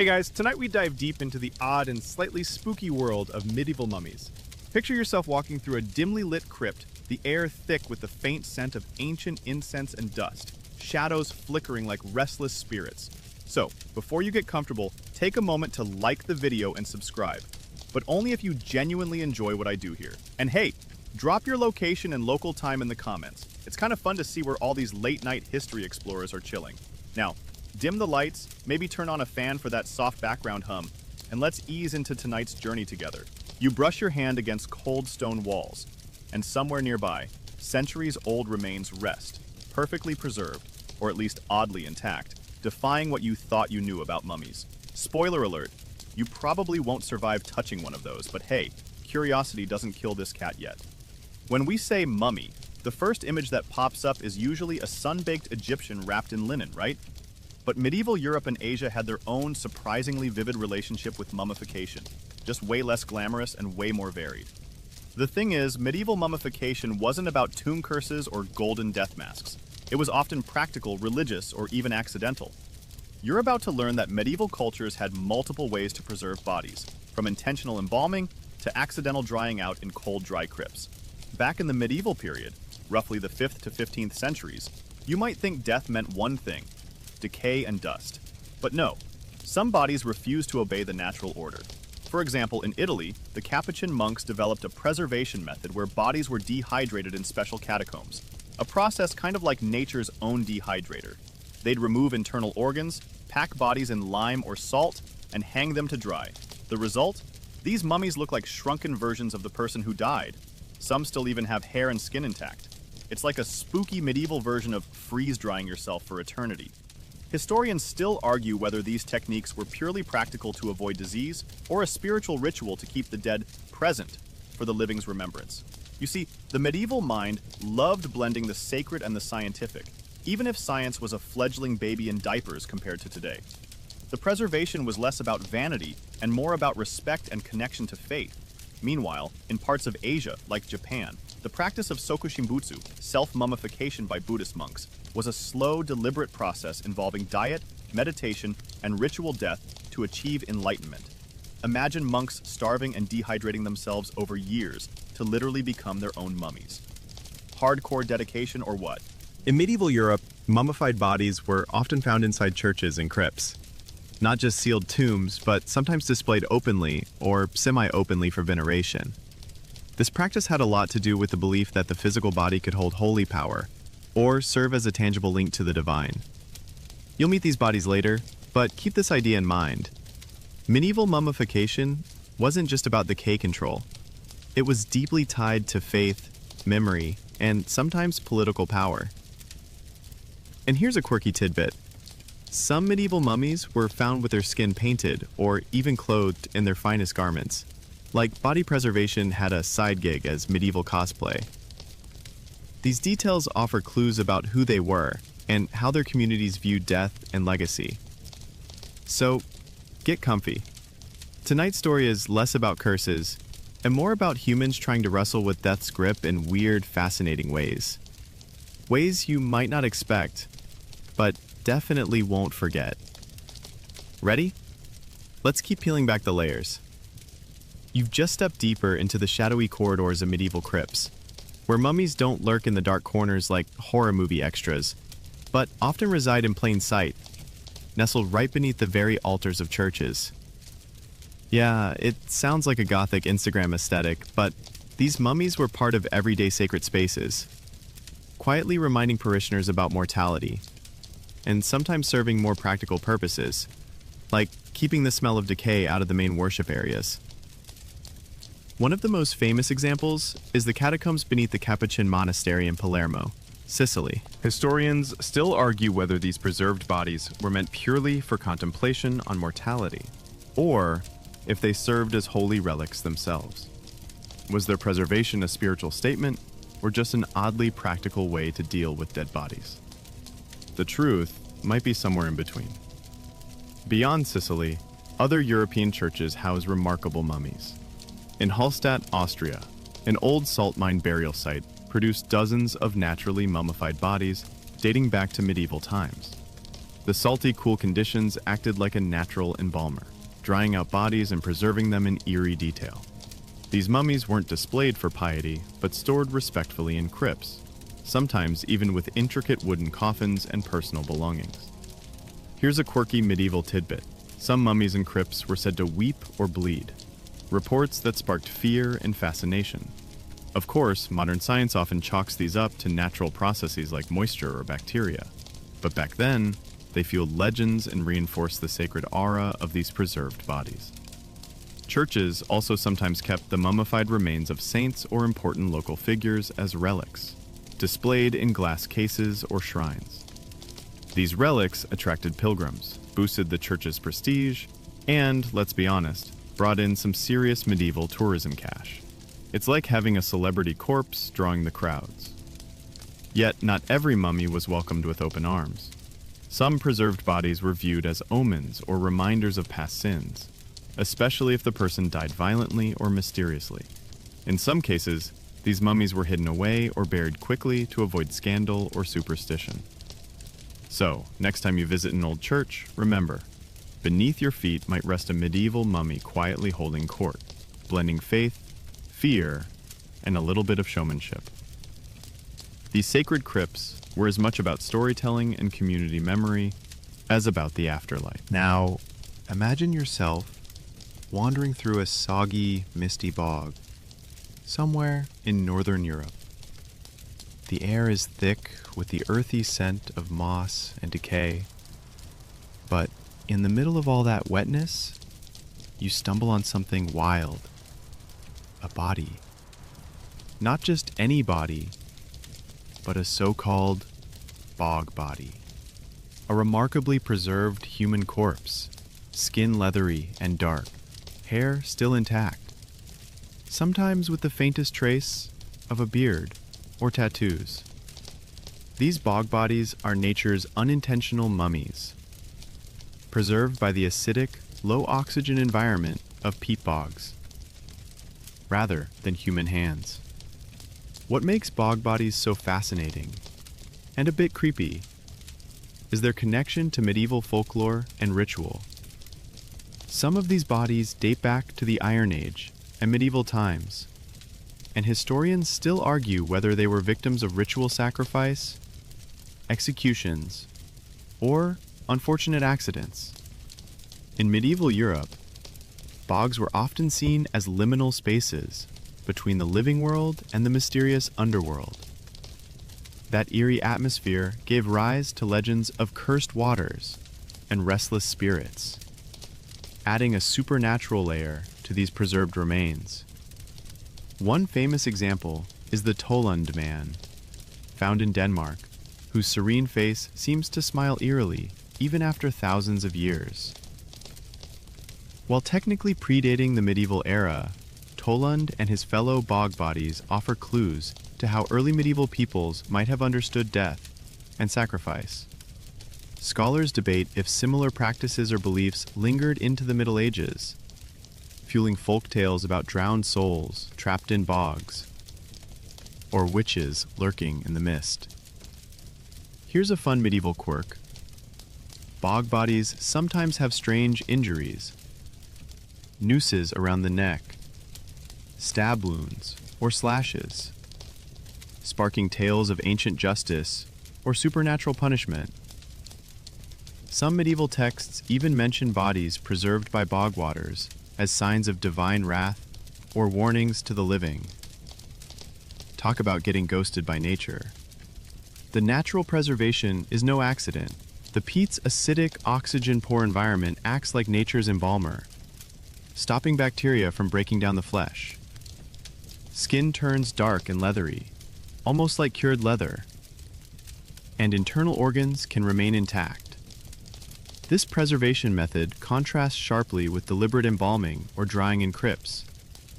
Hey guys, tonight we dive deep into the odd and slightly spooky world of medieval mummies. Picture yourself walking through a dimly lit crypt, the air thick with the faint scent of ancient incense and dust, shadows flickering like restless spirits. So, before you get comfortable, take a moment to like the video and subscribe, but only if you genuinely enjoy what I do here. And hey, drop your location and local time in the comments. It's kind of fun to see where all these late-night history explorers are chilling. Now, dim the lights, maybe turn on a fan for that soft background hum, and let's ease into tonight's journey together. You brush your hand against cold stone walls, and somewhere nearby, centuries-old remains rest, perfectly preserved, or at least oddly intact, defying what you thought you knew about mummies. Spoiler alert, you probably won't survive touching one of those, but hey, curiosity doesn't kill this cat yet. When we say mummy, the first image that pops up is usually a sun-baked Egyptian wrapped in linen, right? But medieval Europe and Asia had their own surprisingly vivid relationship with mummification, just way less glamorous and way more varied. The thing is, medieval mummification wasn't about tomb curses or golden death masks. It was often practical, religious, or even accidental. You're about to learn that medieval cultures had multiple ways to preserve bodies, from intentional embalming to accidental drying out in cold, dry crypts. Back in the medieval period, roughly the 5th to 15th centuries, you might think death meant one thing: decay and dust. But no, some bodies refused to obey the natural order. For example, in Italy, the Capuchin monks developed a preservation method where bodies were dehydrated in special catacombs, a process kind of like nature's own dehydrator. They'd remove internal organs, pack bodies in lime or salt, and hang them to dry. The result? These mummies look like shrunken versions of the person who died. Some still even have hair and skin intact. It's like a spooky medieval version of freeze-drying yourself for eternity. Historians still argue whether these techniques were purely practical to avoid disease or a spiritual ritual to keep the dead present for the living's remembrance. You see, the medieval mind loved blending the sacred and the scientific, even if science was a fledgling baby in diapers compared to today. The preservation was less about vanity and more about respect and connection to faith. Meanwhile, in parts of Asia, like Japan, the practice of sokushimbutsu, self-mummification by Buddhist monks, was a slow, deliberate process involving diet, meditation, and ritual death to achieve enlightenment. Imagine monks starving and dehydrating themselves over years to literally become their own mummies. Hardcore dedication or what? In medieval Europe, mummified bodies were often found inside churches and crypts. Not just sealed tombs, but sometimes displayed openly or semi-openly for veneration. This practice had a lot to do with the belief that the physical body could hold holy power, or serve as a tangible link to the divine. You'll meet these bodies later, but keep this idea in mind. Medieval mummification wasn't just about decay control. It was deeply tied to faith, memory, and sometimes political power. And here's a quirky tidbit. Some medieval mummies were found with their skin painted or even clothed in their finest garments. Like body preservation had a side gig as medieval cosplay. These details offer clues about who they were and how their communities viewed death and legacy. So, get comfy. Tonight's story is less about curses and more about humans trying to wrestle with death's grip in weird, fascinating ways. Ways you might not expect, but definitely won't forget. Ready? Let's keep peeling back the layers. You've just stepped deeper into the shadowy corridors of medieval crypts, where mummies don't lurk in the dark corners like horror movie extras, but often reside in plain sight, nestled right beneath the very altars of churches. Yeah, it sounds like a gothic Instagram aesthetic, but these mummies were part of everyday sacred spaces, quietly reminding parishioners about mortality, and sometimes serving more practical purposes, like keeping the smell of decay out of the main worship areas. One of the most famous examples is the catacombs beneath the Capuchin monastery in Palermo, Sicily. Historians still argue whether these preserved bodies were meant purely for contemplation on mortality, or if they served as holy relics themselves. Was their preservation a spiritual statement, or just an oddly practical way to deal with dead bodies? The truth might be somewhere in between. Beyond Sicily, other European churches house remarkable mummies. In Hallstatt, Austria, an old salt mine burial site produced dozens of naturally mummified bodies dating back to medieval times. The salty, cool conditions acted like a natural embalmer, drying out bodies and preserving them in eerie detail. These mummies weren't displayed for piety, but stored respectfully in crypts, sometimes even with intricate wooden coffins and personal belongings. Here's a quirky medieval tidbit. Some mummies in crypts were said to weep or bleed, reports that sparked fear and fascination. Of course, modern science often chalks these up to natural processes like moisture or bacteria, but back then, they fueled legends and reinforced the sacred aura of these preserved bodies. Churches also sometimes kept the mummified remains of saints or important local figures as relics, displayed in glass cases or shrines. These relics attracted pilgrims, boosted the church's prestige, and, let's be honest, brought in some serious medieval tourism cash. It's like having a celebrity corpse drawing the crowds. Yet, not every mummy was welcomed with open arms. Some preserved bodies were viewed as omens or reminders of past sins, especially if the person died violently or mysteriously. In some cases, these mummies were hidden away or buried quickly to avoid scandal or superstition. So, next time you visit an old church, remember, beneath your feet might rest a medieval mummy quietly holding court, blending faith, fear, and a little bit of showmanship. These sacred crypts were as much about storytelling and community memory as about the afterlife. Now, imagine yourself wandering through a soggy, misty bog, somewhere in northern Europe. The air is thick with the earthy scent of moss and decay, but in the middle of all that wetness, you stumble on something wild. A body. Not just any body, but a so-called bog body. A remarkably preserved human corpse, skin leathery and dark, hair still intact, sometimes with the faintest trace of a beard or tattoos. These bog bodies are nature's unintentional mummies, preserved by the acidic, low-oxygen environment of peat bogs, rather than human hands. What makes bog bodies so fascinating, and a bit creepy, is their connection to medieval folklore and ritual. Some of these bodies date back to the Iron Age and medieval times, and historians still argue whether they were victims of ritual sacrifice, executions, or unfortunate accidents. In medieval Europe, bogs were often seen as liminal spaces between the living world and the mysterious underworld. That eerie atmosphere gave rise to legends of cursed waters and restless spirits, adding a supernatural layer to these preserved remains. One famous example is the Tollund man, found in Denmark, whose serene face seems to smile eerily even after thousands of years. While technically predating the medieval era, Tollund and his fellow bog bodies offer clues to how early medieval peoples might have understood death and sacrifice. Scholars debate if similar practices or beliefs lingered into the Middle Ages, fueling folk tales about drowned souls trapped in bogs, or witches lurking in the mist. Here's a fun medieval quirk. Bog bodies sometimes have strange injuries. Nooses around the neck, stab wounds, or slashes, sparking tales of ancient justice or supernatural punishment. Some medieval texts even mention bodies preserved by bog waters as signs of divine wrath or warnings to the living. Talk about getting ghosted by nature. The natural preservation is no accident. The peat's acidic, oxygen-poor environment acts like nature's embalmer, stopping bacteria from breaking down the flesh. Skin turns dark and leathery, almost like cured leather, and internal organs can remain intact. This preservation method contrasts sharply with deliberate embalming or drying in crypts,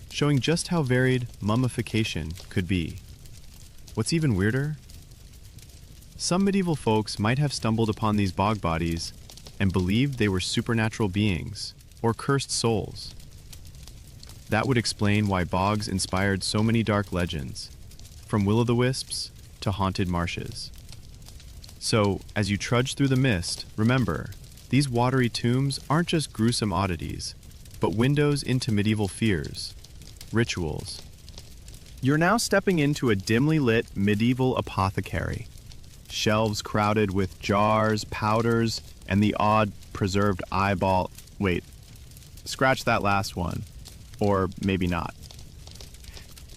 showing just how varied mummification could be. What's even weirder? Some medieval folks might have stumbled upon these bog bodies and believed they were supernatural beings or cursed souls. That would explain why bogs inspired so many dark legends, from will-o'-the-wisps to haunted marshes. So, as you trudge through the mist, remember, these watery tombs aren't just gruesome oddities, but windows into medieval fears, rituals. You're now stepping into a dimly lit medieval apothecary. Shelves crowded with jars, powders, and the odd preserved eyeball. Wait, scratch that last one. Or maybe not.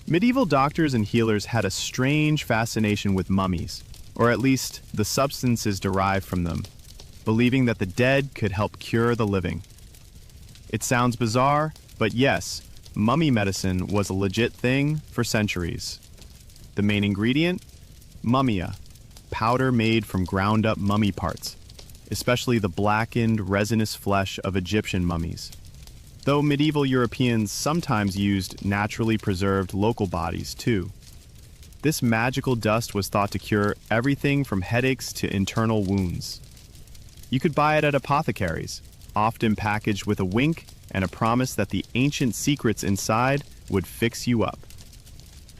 Medieval doctors and healers had a strange fascination with mummies, or at least the substances derived from them, believing that the dead could help cure the living. It sounds bizarre, but yes, mummy medicine was a legit thing for centuries. The main ingredient? Mummia, powder made from ground-up mummy parts, especially the blackened, resinous flesh of Egyptian mummies. Though medieval Europeans sometimes used naturally preserved local bodies too. This magical dust was thought to cure everything from headaches to internal wounds. You could buy it at apothecaries, often packaged with a wink and a promise that the ancient secrets inside would fix you up.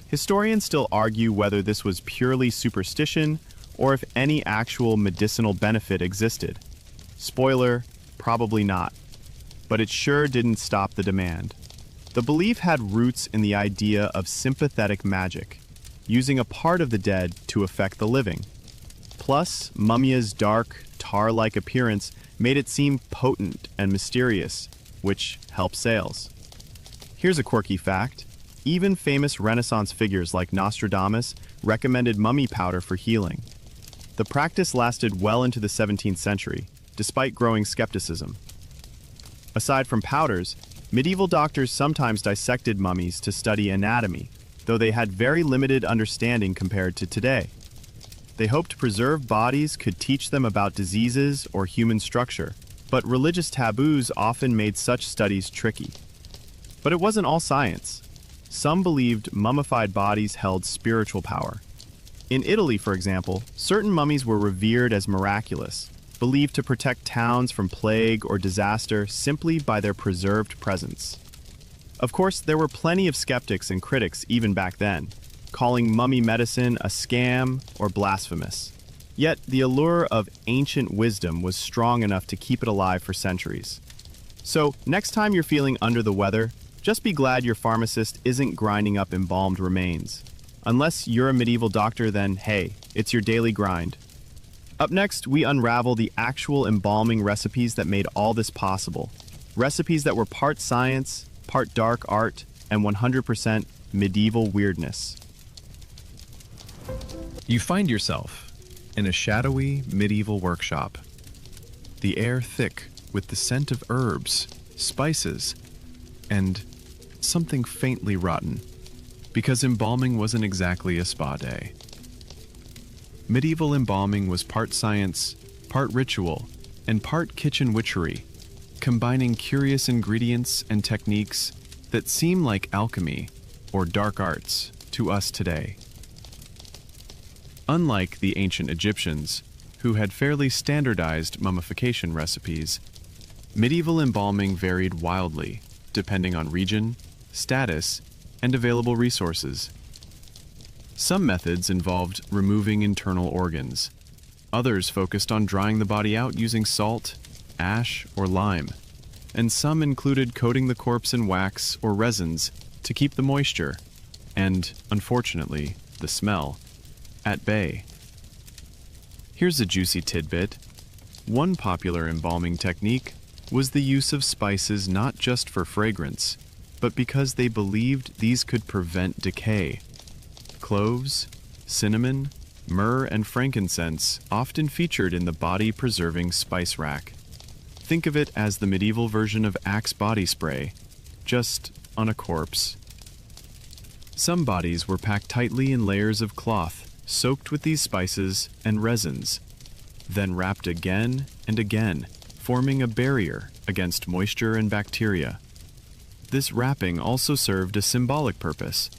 Historians still argue whether this was purely superstition or if any actual medicinal benefit existed. Spoiler, probably not. But it sure didn't stop the demand. The belief had roots in the idea of sympathetic magic, using a part of the dead to affect the living. Plus, Mummia's dark, tar-like appearance made it seem potent and mysterious, which helped sales. Here's a quirky fact. Even famous Renaissance figures like Nostradamus recommended mummy powder for healing. The practice lasted well into the 17th century, despite growing skepticism. Aside from powders, medieval doctors sometimes dissected mummies to study anatomy, though they had very limited understanding compared to today. They hoped preserved bodies could teach them about diseases or human structure, but religious taboos often made such studies tricky. But it wasn't all science. Some believed mummified bodies held spiritual power. In Italy, for example, certain mummies were revered as miraculous, believed to protect towns from plague or disaster simply by their preserved presence. Of course, there were plenty of skeptics and critics even back then, calling mummy medicine a scam or blasphemous. Yet, the allure of ancient wisdom was strong enough to keep it alive for centuries. So, next time you're feeling under the weather, just be glad your pharmacist isn't grinding up embalmed remains. Unless you're a medieval doctor, then hey, it's your daily grind. Up next, we unravel the actual embalming recipes that made all this possible. Recipes that were part science, part dark art, and 100% medieval weirdness. You find yourself in a shadowy medieval workshop. The air thick with the scent of herbs, spices, and something faintly rotten, because embalming wasn't exactly a spa day. Medieval embalming was part science, part ritual, and part kitchen witchery, combining curious ingredients and techniques that seem like alchemy or dark arts to us today. Unlike the ancient Egyptians, who had fairly standardized mummification recipes, medieval embalming varied wildly, depending on region, status, and available resources. Some methods involved removing internal organs. Others focused on drying the body out using salt, ash, or lime. And some included coating the corpse in wax or resins to keep the moisture, and, unfortunately, the smell, at bay. Here's a juicy tidbit. One popular embalming technique was the use of spices not just for fragrance, but because they believed these could prevent decay. Cloves, cinnamon, myrrh, and frankincense often featured in the body-preserving spice rack. Think of it as the medieval version of Axe body spray, just on a corpse. Some bodies were packed tightly in layers of cloth, soaked with these spices and resins, then wrapped again and again, forming a barrier against moisture and bacteria. This wrapping also served a symbolic purpose,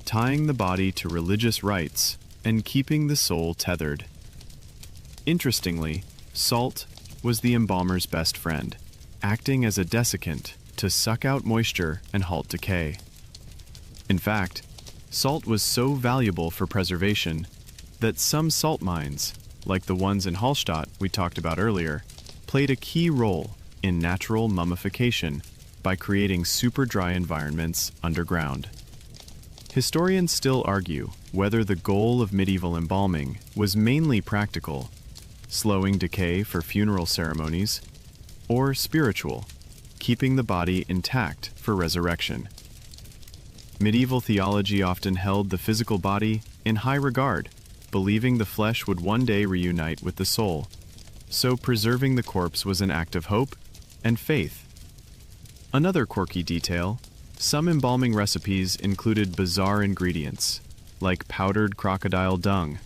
tying the body to religious rites and keeping the soul tethered. Interestingly, salt was the embalmer's best friend, acting as a desiccant to suck out moisture and halt decay. In fact, salt was so valuable for preservation that some salt mines, like the ones in Hallstatt we talked about earlier, played a key role in natural mummification by creating super dry environments underground. Historians still argue whether the goal of medieval embalming was mainly practical, slowing decay for funeral ceremonies, or spiritual, keeping the body intact for resurrection. Medieval theology often held the physical body in high regard, believing the flesh would one day reunite with the soul, so preserving the corpse was an act of hope and faith. Another quirky detail: some embalming recipes included bizarre ingredients, like powdered crocodile dung,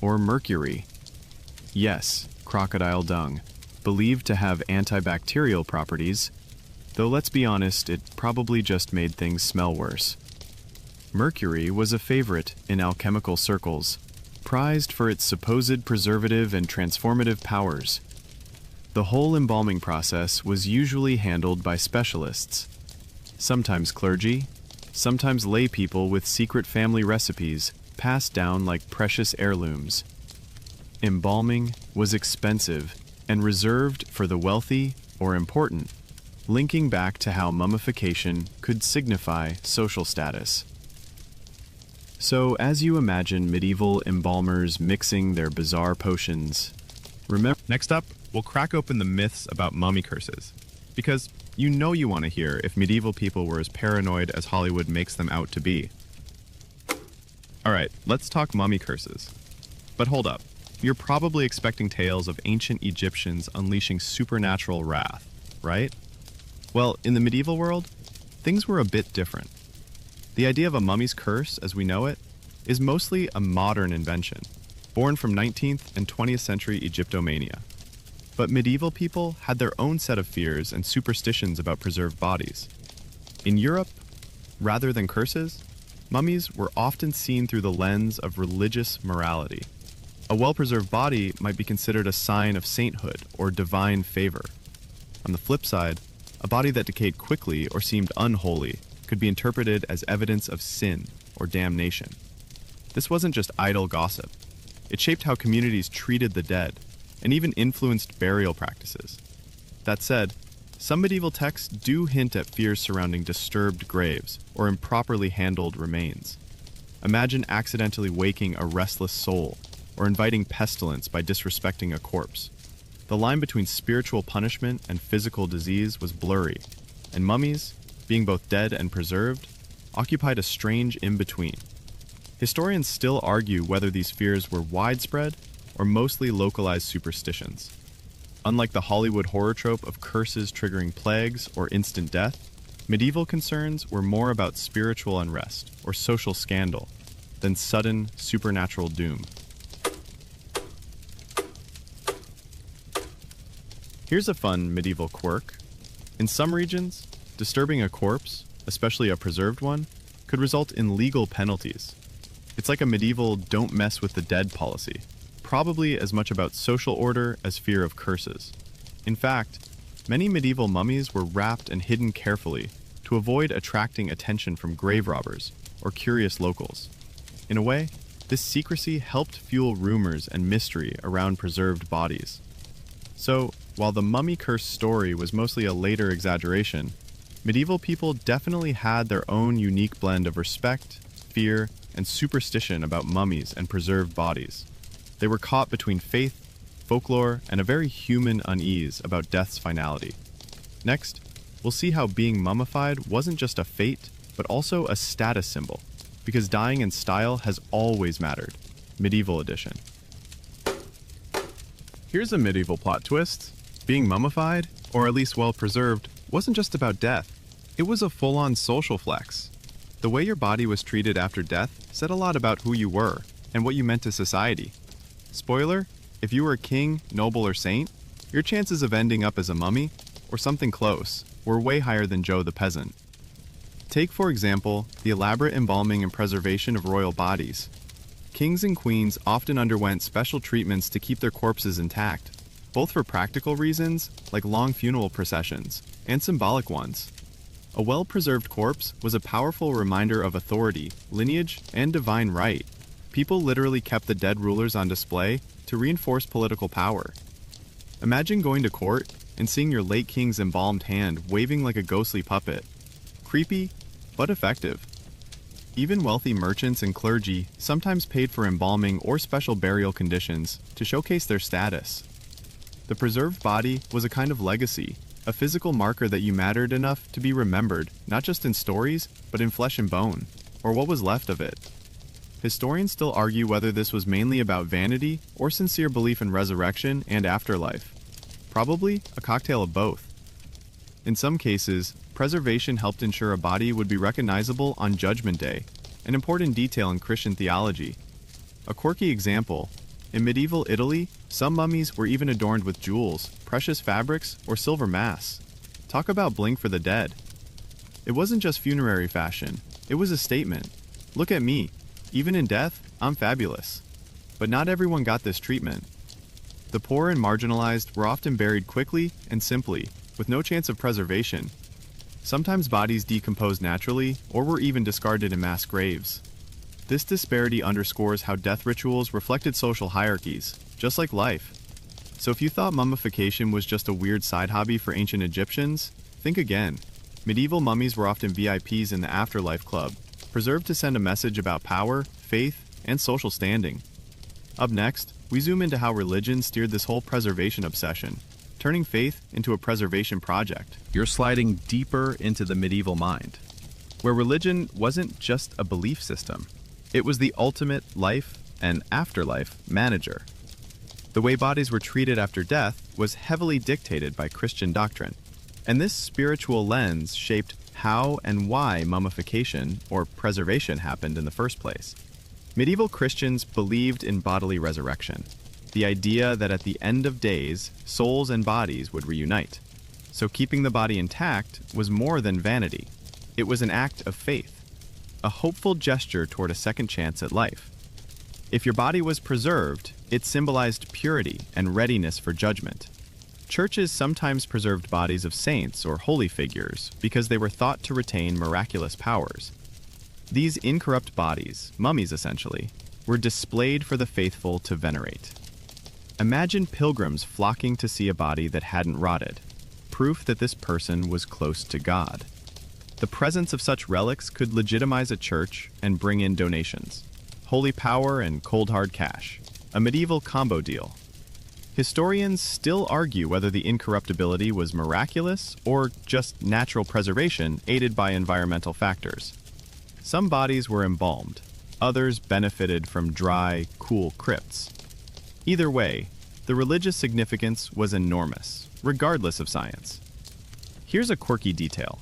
or mercury. Yes, crocodile dung, believed to have antibacterial properties, though let's be honest, it probably just made things smell worse. Mercury was a favorite in alchemical circles, prized for its supposed preservative and transformative powers. The whole embalming process was usually handled by specialists, sometimes clergy, sometimes lay people with secret family recipes passed down like precious heirlooms. Embalming was expensive and reserved for the wealthy or important, linking back to how mummification could signify social status. So, as you imagine medieval embalmers mixing their bizarre potions, remember. Next up, we'll crack open the myths about mummy curses. Because you know you want to hear if medieval people were as paranoid as Hollywood makes them out to be. Alright, let's talk mummy curses. But hold up. You're probably expecting tales of ancient Egyptians unleashing supernatural wrath, right? Well, in the medieval world, things were a bit different. The idea of a mummy's curse, as we know it, is mostly a modern invention, born from 19th and 20th century Egyptomania. But medieval people had their own set of fears and superstitions about preserved bodies. In Europe, rather than curses, mummies were often seen through the lens of religious morality. A well-preserved body might be considered a sign of sainthood or divine favor. On the flip side, a body that decayed quickly or seemed unholy could be interpreted as evidence of sin or damnation. This wasn't just idle gossip. It shaped how communities treated the dead, and even influenced burial practices. That said, some medieval texts do hint at fears surrounding disturbed graves or improperly handled remains. Imagine accidentally waking a restless soul or inviting pestilence by disrespecting a corpse. The line between spiritual punishment and physical disease was blurry, and mummies, being both dead and preserved, occupied a strange in-between. Historians still argue whether these fears were widespread or mostly localized superstitions. Unlike the Hollywood horror trope of curses triggering plagues or instant death, medieval concerns were more about spiritual unrest or social scandal than sudden supernatural doom. Here's a fun medieval quirk. In some regions, disturbing a corpse, especially a preserved one, could result in legal penalties. It's like a medieval don't mess with the dead policy, probably as much about social order as fear of curses. In fact, many medieval mummies were wrapped and hidden carefully to avoid attracting attention from grave robbers or curious locals. In a way, this secrecy helped fuel rumors and mystery around preserved bodies. So, while the mummy curse story was mostly a later exaggeration, medieval people definitely had their own unique blend of respect, fear, and superstition about mummies and preserved bodies. They were caught between faith, folklore, and a very human unease about death's finality. Next, we'll see how being mummified wasn't just a fate, but also a status symbol, because dying in style has always mattered. Medieval edition. Here's a medieval plot twist. Being mummified, or at least well preserved, wasn't just about death. It was a full-on social flex. The way your body was treated after death said a lot about who you were and what you meant to society. Spoiler, if you were a king, noble, or saint, your chances of ending up as a mummy, or something close, were way higher than Joe the peasant. Take, for example, the elaborate embalming and preservation of royal bodies. Kings and queens often underwent special treatments to keep their corpses intact, both for practical reasons, like long funeral processions, and symbolic ones. A well-preserved corpse was a powerful reminder of authority, lineage, and divine right. People literally kept the dead rulers on display to to reinforce political power. Imagine going to court and seeing your late king's embalmed hand waving like a ghostly puppet. Creepy, but effective. Even wealthy merchants and clergy sometimes paid for embalming or special burial conditions to showcase their status. The preserved body was a kind of legacy, a physical marker that you mattered enough to be remembered, not just in stories, but in flesh and bone, or what was left of it. Historians still argue whether this was mainly about vanity or sincere belief in resurrection and afterlife. Probably a cocktail of both. In some cases, preservation helped ensure a body would be recognizable on Judgment Day, an important detail in Christian theology. A quirky example: in medieval Italy, some mummies were even adorned with jewels, precious fabrics, or silver masks. Talk about bling for the dead. It wasn't just funerary fashion, it was a statement. Look at me. Even in death, I'm fabulous. But not everyone got this treatment. The poor and marginalized were often buried quickly and simply, with no chance of preservation. Sometimes bodies decomposed naturally, or were even discarded in mass graves. This disparity underscores how death rituals reflected social hierarchies, just like life. So if you thought mummification was just a weird side hobby for ancient Egyptians, think again. Medieval mummies were often VIPs in the afterlife club, preserved to send a message about power, faith, and social standing. Up next, we zoom into how religion steered this whole preservation obsession, turning faith into a preservation project. You're sliding deeper into the medieval mind, where religion wasn't just a belief system. It was the ultimate life and afterlife manager. The way bodies were treated after death was heavily dictated by Christian doctrine, and this spiritual lens shaped how and why mummification, or preservation, happened in the first place. Medieval Christians believed in bodily resurrection, the idea that at the end of days, souls and bodies would reunite. So keeping the body intact was more than vanity. It was an act of faith, a hopeful gesture toward a second chance at life. If your body was preserved, it symbolized purity and readiness for judgment. Churches sometimes preserved bodies of saints or holy figures because they were thought to retain miraculous powers. These incorrupt bodies, mummies essentially, were displayed for the faithful to venerate. Imagine pilgrims flocking to see a body that hadn't rotted, proof that this person was close to God. The presence of such relics could legitimize a church and bring in donations. Holy power and cold hard cash, a medieval combo deal. Historians still argue whether the incorruptibility was miraculous or just natural preservation aided by environmental factors. Some bodies were embalmed, others benefited from dry, cool crypts. Either way, the religious significance was enormous, regardless of science. Here's a quirky detail.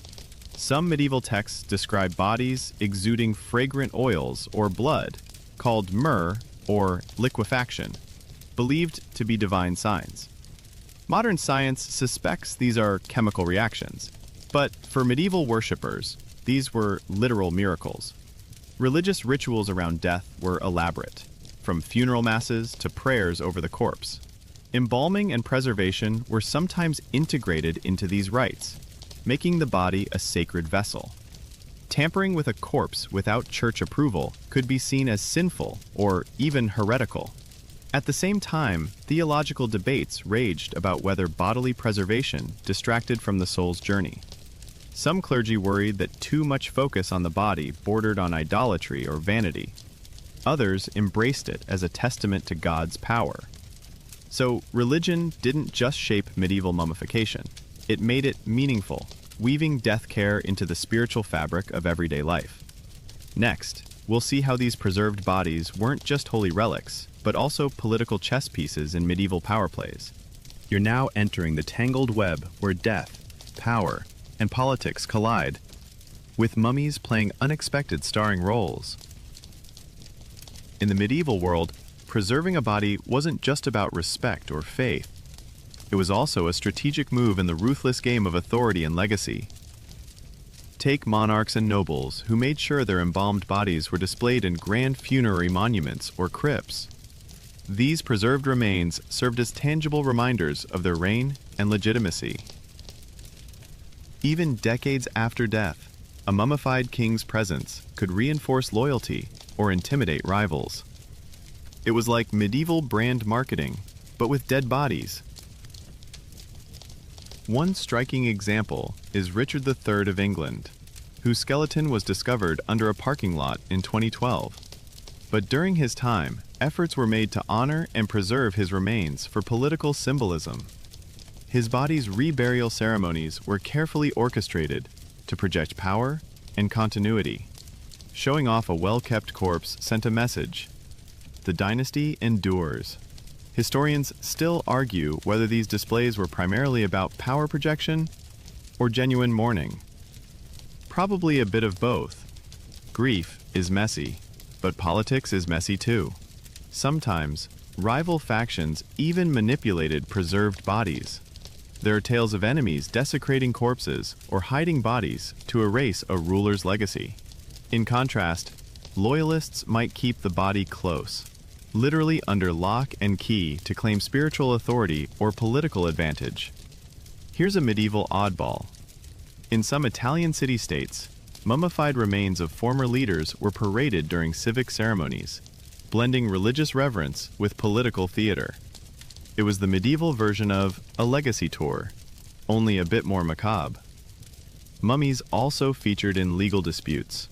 Some medieval texts describe bodies exuding fragrant oils or blood, called myrrh or liquefaction, believed to be divine signs. Modern science suspects these are chemical reactions, but for medieval worshippers, these were literal miracles. Religious rituals around death were elaborate, from funeral masses to prayers over the corpse. Embalming and preservation were sometimes integrated into these rites, making the body a sacred vessel. Tampering with a corpse without church approval could be seen as sinful or even heretical. At the same time, theological debates raged about whether bodily preservation distracted from the soul's journey. Some clergy worried that too much focus on the body bordered on idolatry or vanity. Others embraced it as a testament to God's power. So, religion didn't just shape medieval mummification. It made it meaningful, weaving death care into the spiritual fabric of everyday life. Next, we'll see how these preserved bodies weren't just holy relics, but also political chess pieces in medieval power plays. You're now entering the tangled web where death, power, and politics collide, with mummies playing unexpected starring roles. In the medieval world, preserving a body wasn't just about respect or faith. It was also a strategic move in the ruthless game of authority and legacy. Take monarchs and nobles who made sure their embalmed bodies were displayed in grand funerary monuments or crypts. These preserved remains served as tangible reminders of their reign and legitimacy. Even decades after death, a mummified king's presence could reinforce loyalty or intimidate rivals. It was like medieval brand marketing, but with dead bodies. One striking example is Richard III of England, whose skeleton was discovered under a parking lot in 2012. But during his time, efforts were made to honor and preserve his remains for political symbolism. His body's reburial ceremonies were carefully orchestrated to project power and continuity. Showing off a well-kept corpse sent a message: the dynasty endures. Historians still argue whether these displays were primarily about power projection or genuine mourning. Probably a bit of both. Grief is messy, but politics is messy too. Sometimes, rival factions even manipulated preserved bodies. There are tales of enemies desecrating corpses or hiding bodies to erase a ruler's legacy. In contrast, loyalists might keep the body close, literally under lock and key to claim spiritual authority or political advantage. Here's a medieval oddball. In some Italian city-states, mummified remains of former leaders were paraded during civic ceremonies, blending religious reverence with political theater. It was the medieval version of a legacy tour, only a bit more macabre. Mummies also featured in legal disputes.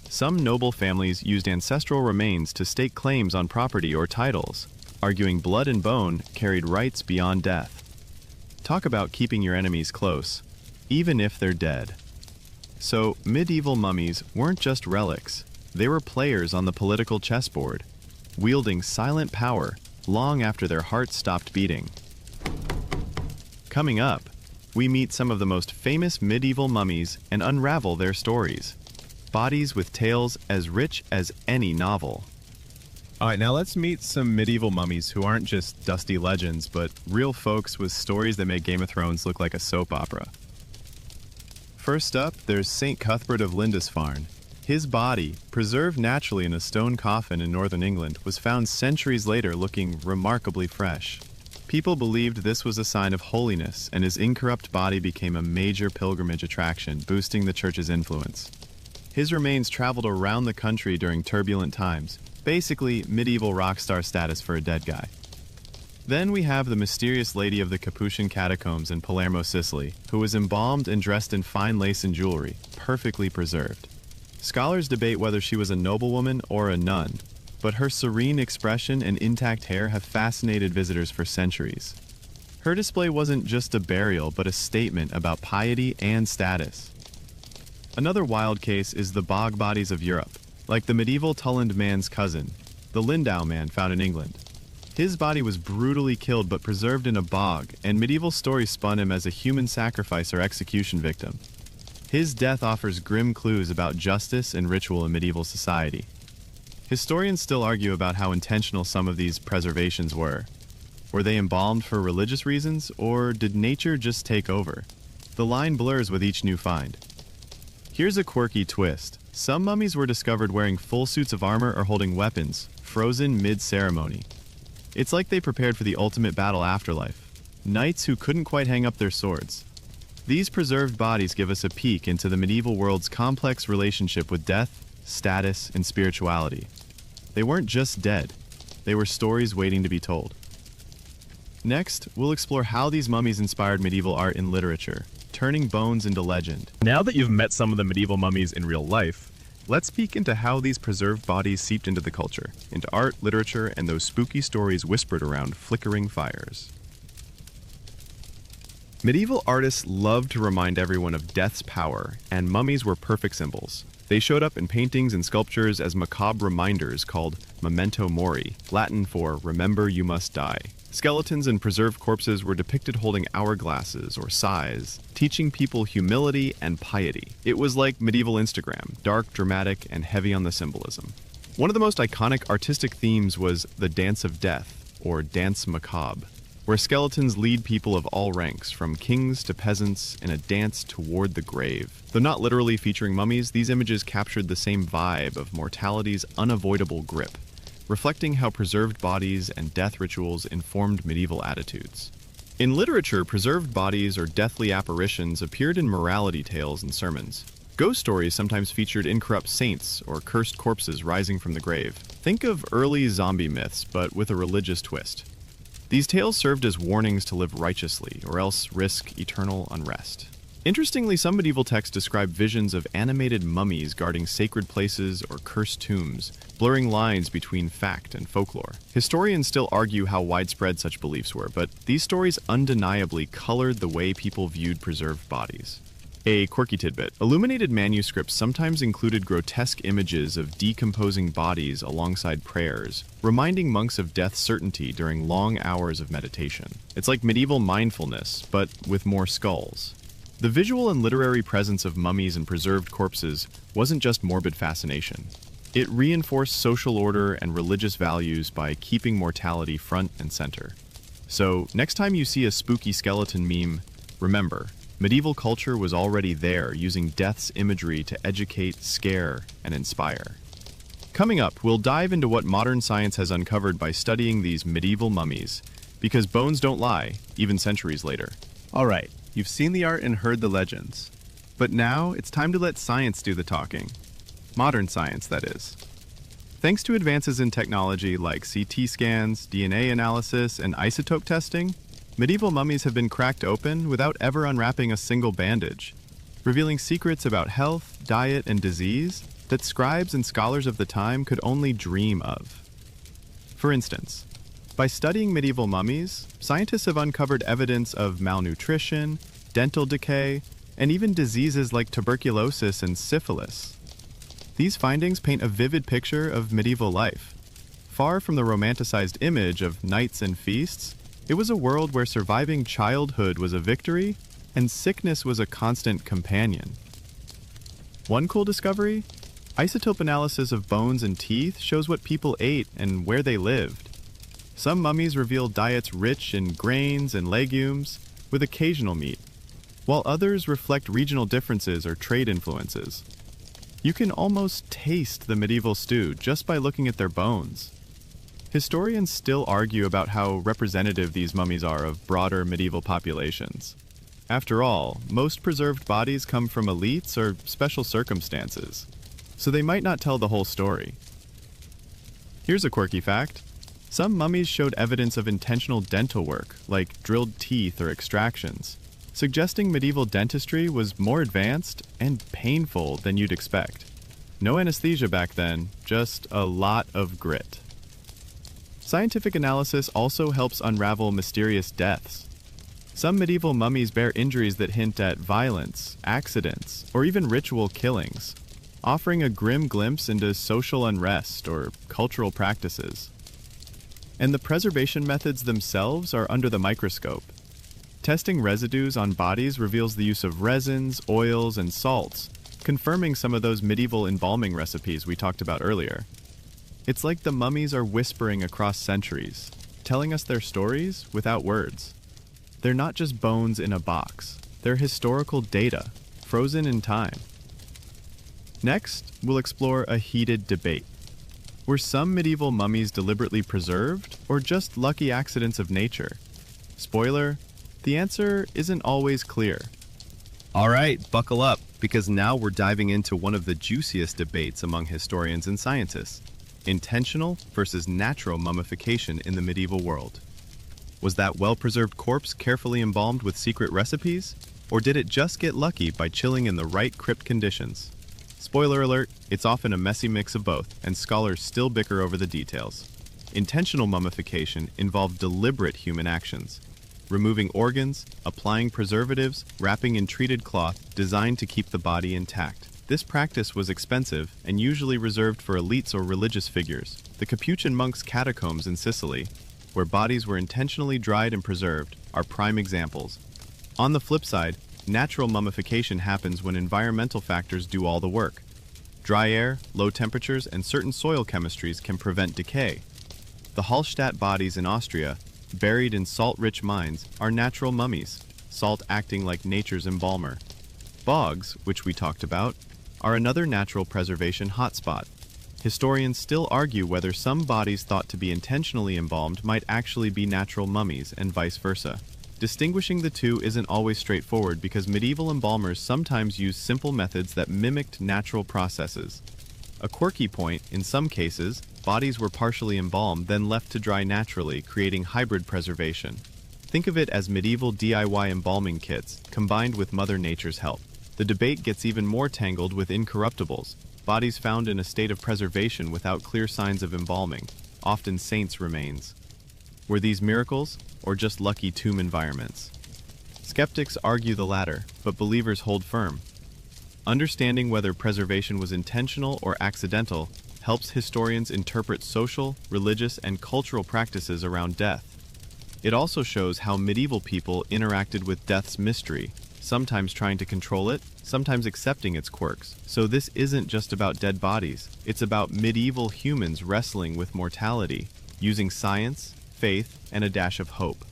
Some noble families used ancestral remains to stake claims on property or titles, arguing blood and bone carried rights beyond death. Talk about keeping your enemies close, even if they're dead. So, medieval mummies weren't just relics, they were players on the political chessboard, wielding silent power long after their hearts stopped beating. Coming up, we meet some of the most famous medieval mummies and unravel their stories. Bodies with tales as rich as any novel. All right, now let's meet some medieval mummies who aren't just dusty legends, but real folks with stories that make Game of Thrones look like a soap opera. First up, there's St. Cuthbert of Lindisfarne. His body, preserved naturally in a stone coffin in northern England, was found centuries later looking remarkably fresh. People believed this was a sign of holiness, and his incorrupt body became a major pilgrimage attraction, boosting the church's influence. His remains traveled around the country during turbulent times, basically medieval rock star status for a dead guy. Then we have the mysterious lady of the Capuchin catacombs in Palermo, Sicily, who was embalmed and dressed in fine lace and jewelry, perfectly preserved. Scholars debate whether she was a noblewoman or a nun, but her serene expression and intact hair have fascinated visitors for centuries. Her display wasn't just a burial, but a statement about piety and status. Another wild case is the bog bodies of Europe, like the medieval Tulland man's cousin, the Lindau man found in England. His body was brutally killed but preserved in a bog, and medieval stories spun him as a human sacrifice or execution victim. His death offers grim clues about justice and ritual in medieval society. Historians still argue about how intentional some of these preservations were. Were they embalmed for religious reasons, or did nature just take over? The line blurs with each new find. Here's a quirky twist. Some mummies were discovered wearing full suits of armor or holding weapons, frozen mid-ceremony. It's like they prepared for the ultimate battle afterlife. Knights who couldn't quite hang up their swords. These preserved bodies give us a peek into the medieval world's complex relationship with death, status, and spirituality. They weren't just dead. They were stories waiting to be told. Next, we'll explore how these mummies inspired medieval art and literature, turning bones into legend. Now that you've met some of the medieval mummies in real life, Let's peek into how these preserved bodies seeped into the culture, into art, literature, and those spooky stories whispered around flickering fires. Medieval artists loved to remind everyone of death's power, and mummies were perfect symbols. They showed up in paintings and sculptures as macabre reminders called memento mori, Latin for remember you must die. Skeletons and preserved corpses were depicted holding hourglasses or sais, teaching people humility and piety. It was like medieval Instagram, dark, dramatic, and heavy on the symbolism. One of the most iconic artistic themes was the Dance of Death, or Dance Macabre, where skeletons lead people of all ranks, from kings to peasants, in a dance toward the grave. Though not literally featuring mummies, these images captured the same vibe of mortality's unavoidable grip, reflecting how preserved bodies and death rituals informed medieval attitudes. In literature, preserved bodies or deathly apparitions appeared in morality tales and sermons. Ghost stories sometimes featured incorrupt saints or cursed corpses rising from the grave. Think of early zombie myths, but with a religious twist. These tales served as warnings to live righteously, or else risk eternal unrest. Interestingly, some medieval texts describe visions of animated mummies guarding sacred places or cursed tombs, blurring lines between fact and folklore. Historians still argue how widespread such beliefs were, but these stories undeniably colored the way people viewed preserved bodies. A quirky tidbit: illuminated manuscripts sometimes included grotesque images of decomposing bodies alongside prayers, reminding monks of death's certainty during long hours of meditation. It's like medieval mindfulness, but with more skulls. The visual and literary presence of mummies and preserved corpses wasn't just morbid fascination. It reinforced social order and religious values by keeping mortality front and center. So, next time you see a spooky skeleton meme, remember, medieval culture was already there, using death's imagery to educate, scare, and inspire. Coming up, we'll dive into what modern science has uncovered by studying these medieval mummies, because bones don't lie, even centuries later. All right, you've seen the art and heard the legends. But now it's time to let science do the talking. Modern science, that is. Thanks to advances in technology like CT scans, DNA analysis, and isotope testing, medieval mummies have been cracked open without ever unwrapping a single bandage, revealing secrets about health, diet, and disease that scribes and scholars of the time could only dream of. For instance, by studying medieval mummies, scientists have uncovered evidence of malnutrition, dental decay, and even diseases like tuberculosis and syphilis. These findings paint a vivid picture of medieval life. Far from the romanticized image of knights and feasts, it was a world where surviving childhood was a victory and sickness was a constant companion. One cool discovery? Isotope analysis of bones and teeth shows what people ate and where they lived. Some mummies reveal diets rich in grains and legumes, with occasional meat, while others reflect regional differences or trade influences. You can almost taste the medieval stew just by looking at their bones. Historians still argue about how representative these mummies are of broader medieval populations. After all, most preserved bodies come from elites or special circumstances, so they might not tell the whole story. Here's a quirky fact. Some mummies showed evidence of intentional dental work, like drilled teeth or extractions, suggesting medieval dentistry was more advanced and painful than you'd expect. No anesthesia back then, just a lot of grit. Scientific analysis also helps unravel mysterious deaths. Some medieval mummies bear injuries that hint at violence, accidents, or even ritual killings, offering a grim glimpse into social unrest or cultural practices. And the preservation methods themselves are under the microscope. Testing residues on bodies reveals the use of resins, oils, and salts, confirming some of those medieval embalming recipes we talked about earlier. It's like the mummies are whispering across centuries, telling us their stories without words. They're not just bones in a box. They're historical data, frozen in time. Next, we'll explore a heated debate. Were some medieval mummies deliberately preserved, or just lucky accidents of nature? Spoiler, the answer isn't always clear. All right, buckle up, because now we're diving into one of the juiciest debates among historians and scientists: intentional versus natural mummification in the medieval world. Was that well-preserved corpse carefully embalmed with secret recipes, or did it just get lucky by chilling in the right crypt conditions? Spoiler alert, it's often a messy mix of both, and scholars still bicker over the details. Intentional mummification involved deliberate human actions, removing organs, applying preservatives, wrapping in treated cloth designed to keep the body intact. This practice was expensive and usually reserved for elites or religious figures. The Capuchin monks' catacombs in Sicily, where bodies were intentionally dried and preserved, are prime examples. On the flip side, natural mummification happens when environmental factors do all the work. Dry air, low temperatures, and certain soil chemistries can prevent decay. The Hallstatt bodies in Austria, buried in salt-rich mines, are natural mummies, salt acting like nature's embalmer. Bogs, which we talked about, are another natural preservation hotspot. Historians still argue whether some bodies thought to be intentionally embalmed might actually be natural mummies and vice versa. Distinguishing the two isn't always straightforward because medieval embalmers sometimes used simple methods that mimicked natural processes. A quirky point, in some cases, bodies were partially embalmed then left to dry naturally, creating hybrid preservation. Think of it as medieval DIY embalming kits, combined with Mother Nature's help. The debate gets even more tangled with incorruptibles, bodies found in a state of preservation without clear signs of embalming, often saints' remains. Were these miracles, or just lucky tomb environments? Skeptics argue the latter, but believers hold firm. Understanding whether preservation was intentional or accidental helps historians interpret social, religious, and cultural practices around death. It also shows how medieval people interacted with death's mystery, sometimes trying to control it, sometimes accepting its quirks. So this isn't just about dead bodies, it's about medieval humans wrestling with mortality, using science, faith, and a dash of hope.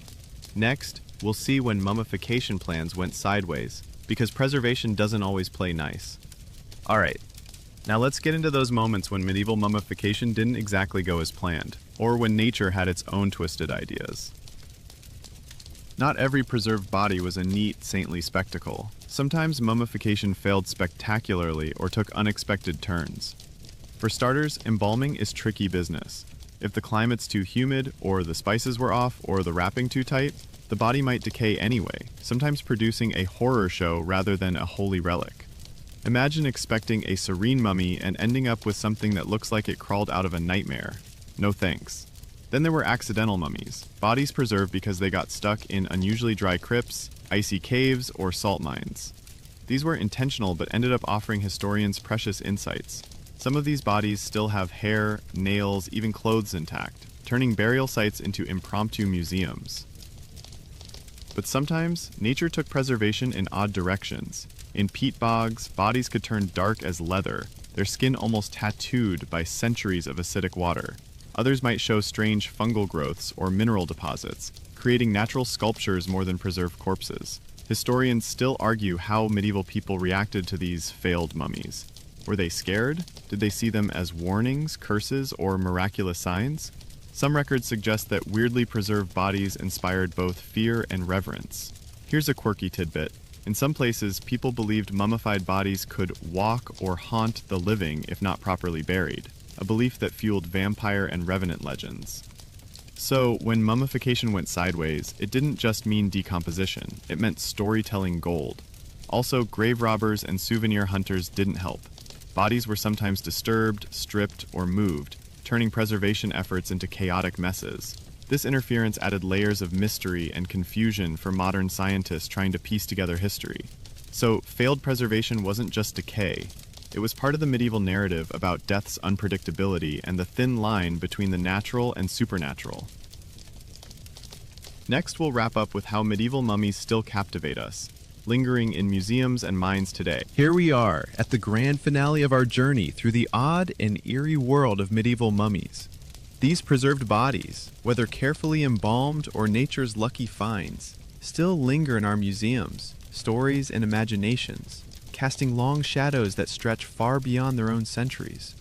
Next, we'll see when mummification plans went sideways, because preservation doesn't always play nice. Alright, now let's get into those moments when medieval mummification didn't exactly go as planned, or when nature had its own twisted ideas. Not every preserved body was a neat, saintly spectacle. Sometimes mummification failed spectacularly or took unexpected turns. For starters, embalming is tricky business. If the climate's too humid, or the spices were off, or the wrapping too tight, the body might decay anyway, sometimes producing a horror show rather than a holy relic. Imagine expecting a serene mummy and ending up with something that looks like it crawled out of a nightmare. No thanks. Then there were accidental mummies, bodies preserved because they got stuck in unusually dry crypts, icy caves, or salt mines. These were intentional but ended up offering historians precious insights. Some of these bodies still have hair, nails, even clothes intact, turning burial sites into impromptu museums. But sometimes, nature took preservation in odd directions. In peat bogs, bodies could turn dark as leather, their skin almost tattooed by centuries of acidic water. Others might show strange fungal growths or mineral deposits, creating natural sculptures more than preserved corpses. Historians still argue how medieval people reacted to these failed mummies. Were they scared? Did they see them as warnings, curses, or miraculous signs? Some records suggest that weirdly preserved bodies inspired both fear and reverence. Here's a quirky tidbit. In some places, people believed mummified bodies could walk or haunt the living if not properly buried, a belief that fueled vampire and revenant legends. So, when mummification went sideways, it didn't just mean decomposition, it meant storytelling gold. Also, grave robbers and souvenir hunters didn't help. Bodies were sometimes disturbed, stripped, or moved, turning preservation efforts into chaotic messes. This interference added layers of mystery and confusion for modern scientists trying to piece together history. So, failed preservation wasn't just decay. It was part of the medieval narrative about death's unpredictability and the thin line between the natural and supernatural. Next, we'll wrap up with how medieval mummies still captivate us, lingering in museums and minds today. Here we are, at the grand finale of our journey through the odd and eerie world of medieval mummies. These preserved bodies, whether carefully embalmed or nature's lucky finds, still linger in our museums, stories, and imaginations, casting long shadows that stretch far beyond their own centuries.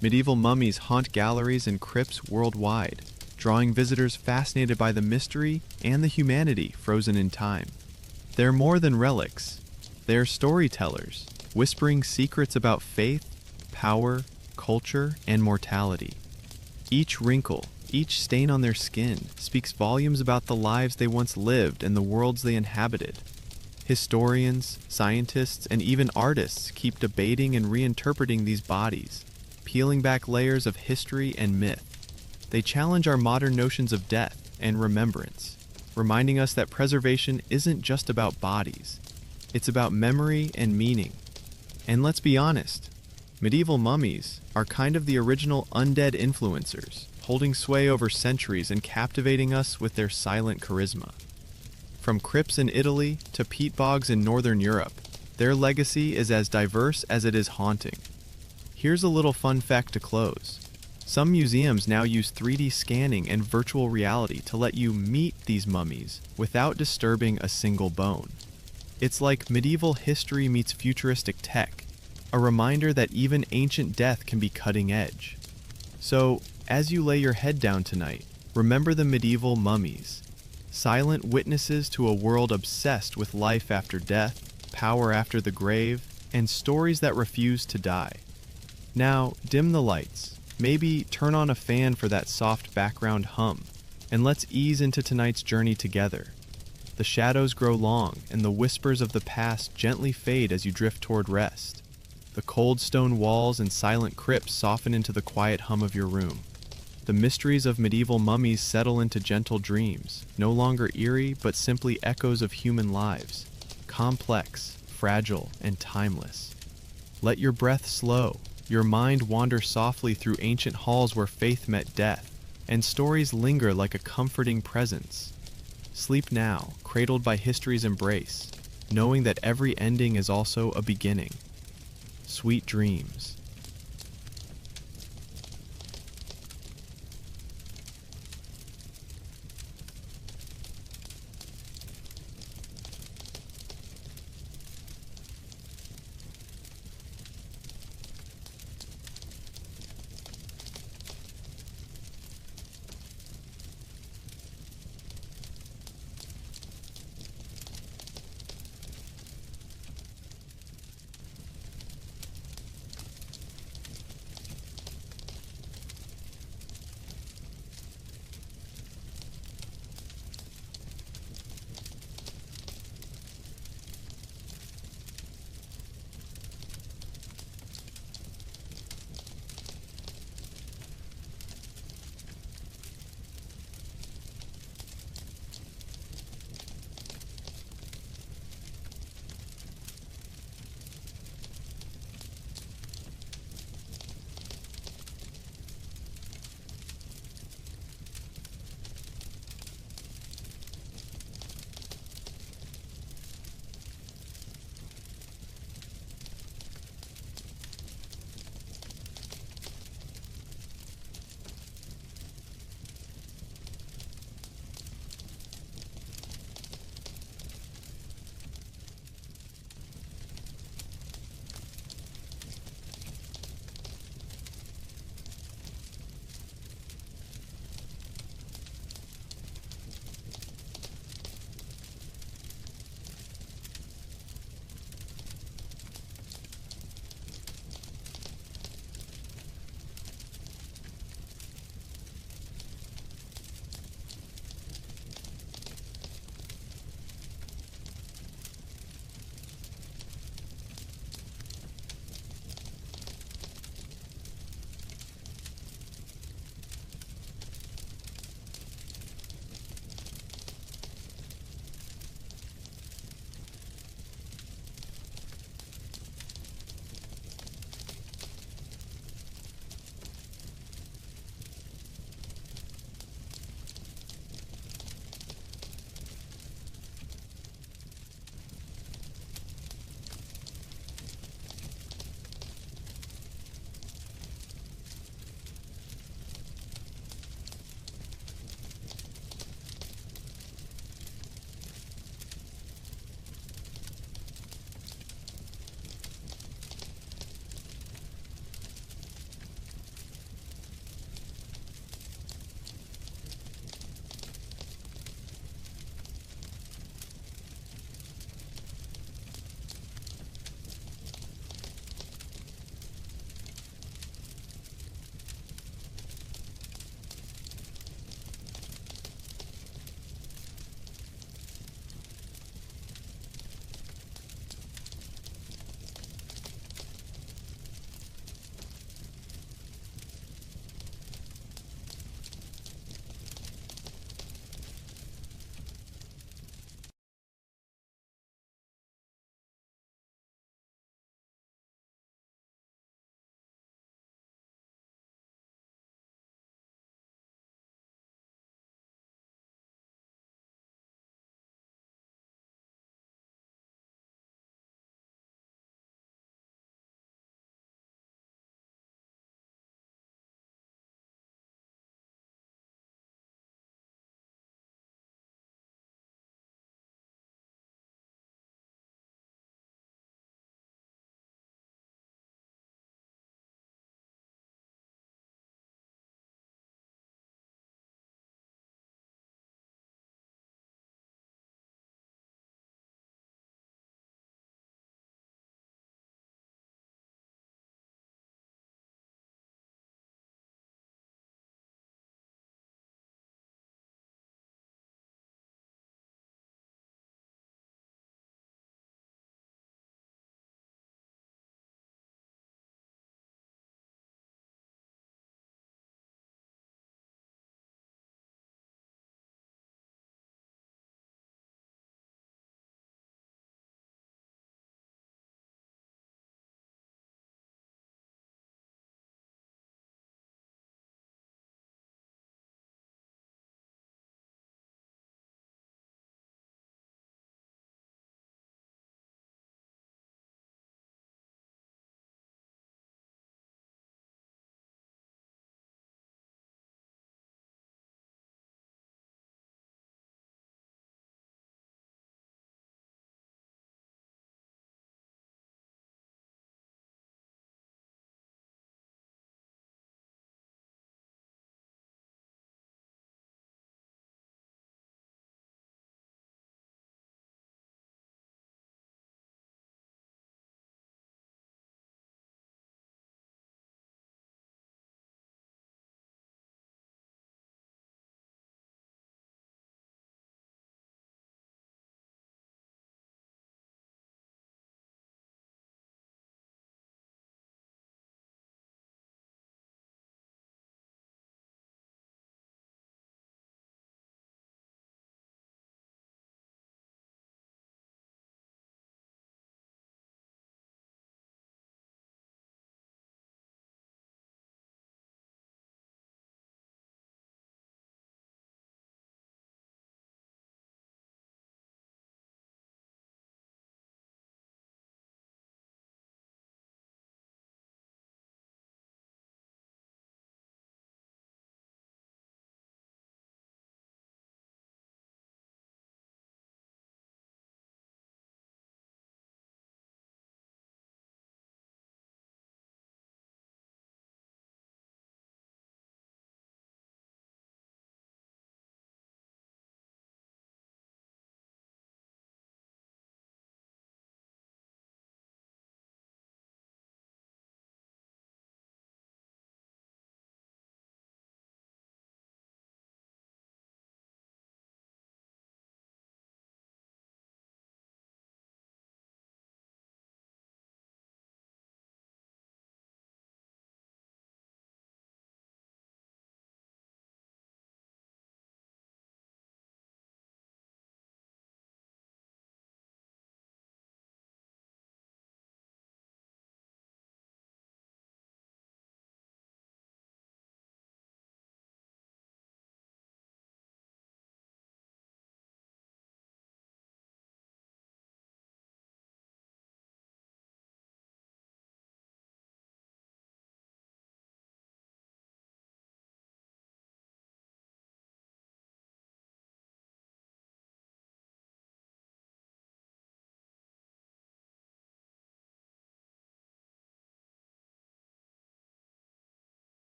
Medieval mummies haunt galleries and crypts worldwide, drawing visitors fascinated by the mystery and the humanity frozen in time. They're more than relics. They're storytellers, whispering secrets about faith, power, culture, and mortality. Each wrinkle, each stain on their skin, speaks volumes about the lives they once lived and the worlds they inhabited. Historians, scientists, and even artists keep debating and reinterpreting these bodies, peeling back layers of history and myth. They challenge our modern notions of death and remembrance, reminding us that preservation isn't just about bodies. It's about memory and meaning. And let's be honest, medieval mummies are kind of the original undead influencers, holding sway over centuries and captivating us with their silent charisma. From crypts in Italy to peat bogs in northern Europe, their legacy is as diverse as it is haunting. Here's a little fun fact to close. Some museums now use 3D scanning and virtual reality to let you meet these mummies without disturbing a single bone. It's like medieval history meets futuristic tech, a reminder that even ancient death can be cutting edge. So, as you lay your head down tonight, remember the medieval mummies. silent witnesses to a world obsessed with life after death, power after the grave, and stories that refuse to die. Now, dim the lights, maybe turn on a fan for that soft background hum, and let's ease into tonight's journey together. The shadows grow long, and the whispers of the past gently fade as you drift toward rest. The cold stone walls and silent crypts soften into the quiet hum of your room. The mysteries of medieval mummies settle into gentle dreams, no longer eerie but simply echoes of human lives, complex, fragile, and timeless. Let your breath slow, your mind wander softly through ancient halls where faith met death, and stories linger like a comforting presence. Sleep now, cradled by history's embrace, knowing that every ending is also a beginning. Sweet dreams.